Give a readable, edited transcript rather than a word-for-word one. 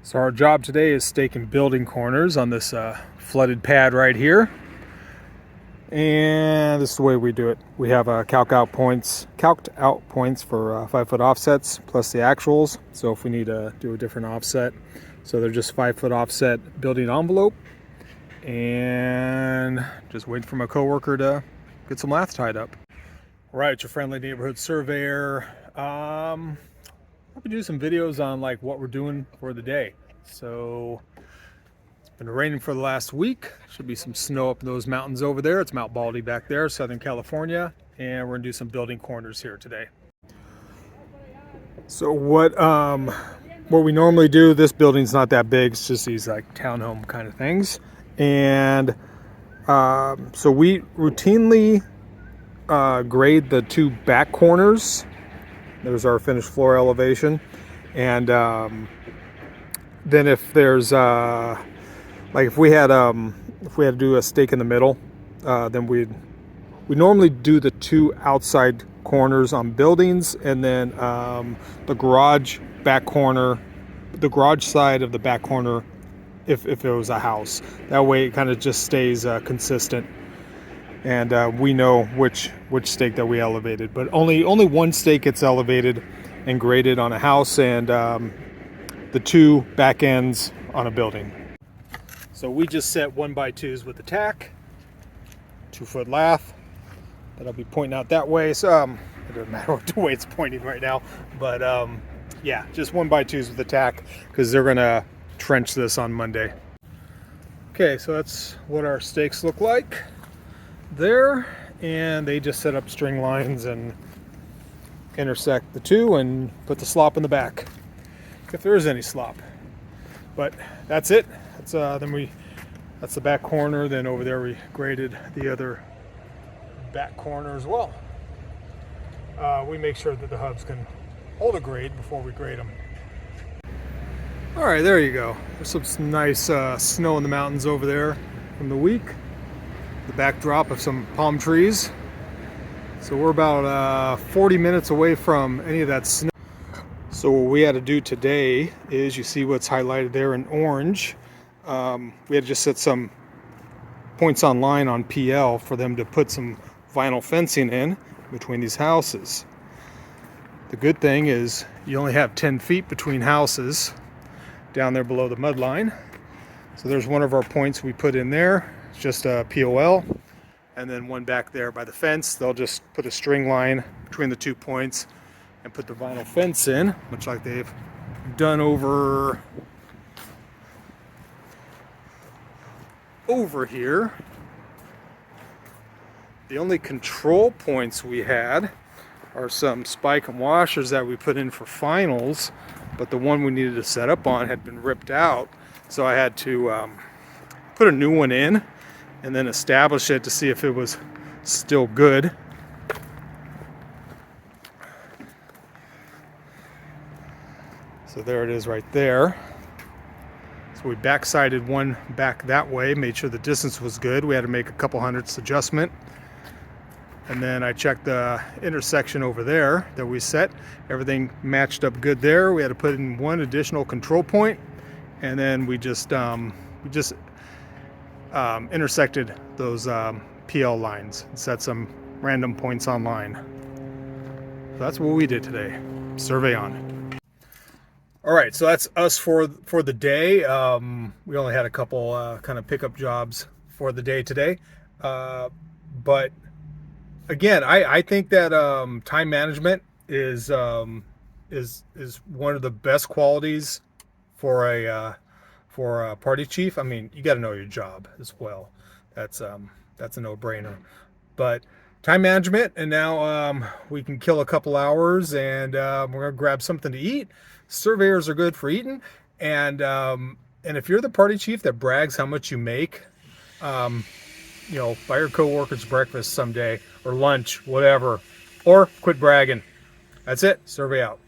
So our job today is staking building corners on this flooded pad right here. And this is the way we do it. We have calced out points for 5-foot offsets plus the actuals. So if we need to do a different offset, so they're just 5-foot offset building envelope. And just waiting for my coworker to get some lath tied up. All right, it's your friendly neighborhood surveyor. I'll be doing some videos on like what we're doing for the day. So it's been raining for the last week. Should be some snow up in those mountains over there. It's Mount Baldy back there, Southern California, and we're gonna do some building corners here today. So what we normally do, this building's not that big, it's just these like townhome kind of things. And so we routinely grade the two back corners. There's our finished floor elevation. And then if there's like if we had to do a stake in the middle, then we normally do the two outside corners on buildings, and then the garage back corner, the garage side of the back corner if it was a house. That way it kind of just stays consistent, and we know which stake that we elevated. But only one stake gets elevated and graded on a house, and the two back ends on a building. So we just set 1x2s with the tack, 2-foot lath that I'll be pointing out that way. So it doesn't matter what the way it's pointing right now, but yeah, just 1x2s with the tack because they're gonna trench this on Monday. Okay, so that's what our stakes look like there, and they just set up string lines and intersect the two and put the slop in the back if there is any slop. But that's it. That's that's the back corner. Then over there we graded the other back corner as well. We make sure that the hubs can hold a grade before we grade them. All right, there you go. There's some nice snow in the mountains over there from the week. The backdrop of some palm trees. So we're about 40 minutes away from any of that snow. So what we had to do today is, you see what's highlighted there in orange. We had to just set some points online on PL for them to put some vinyl fencing in between these houses. The good thing is you only have 10 feet between houses down there below the mud line. So there's one of our points we put in there. It's just a POL. And then one back there by the fence. They'll just put a string line between the 2 points and put the vinyl fence in, much like they've done over here. The only control points we had are some spike and washers that we put in for finals, but the one we needed to set up on had been ripped out, so I had to put a new one in and then establish it to see if it was still good. So there it is right there. So we back-sided one back that way, made sure the distance was good. We had to make a couple hundredths adjustment. And then I checked the intersection over there that we set. Everything matched up good there. We had to put in one additional control point, and then we just intersected those PL lines and set some random points online. So that's what we did today. Survey on. All right, so that's us for the day. We only had a couple kind of pickup jobs for the day today, but again, I think that time management is one of the best qualities for a party chief. I mean, you got to know your job as well. That's a no-brainer. But time management, and now we can kill a couple hours, and we're gonna grab something to eat. Surveyors are good for eating, and if you're the party chief that brags how much you make, buy your coworkers breakfast someday, or lunch, whatever, or quit bragging. That's it. Survey out.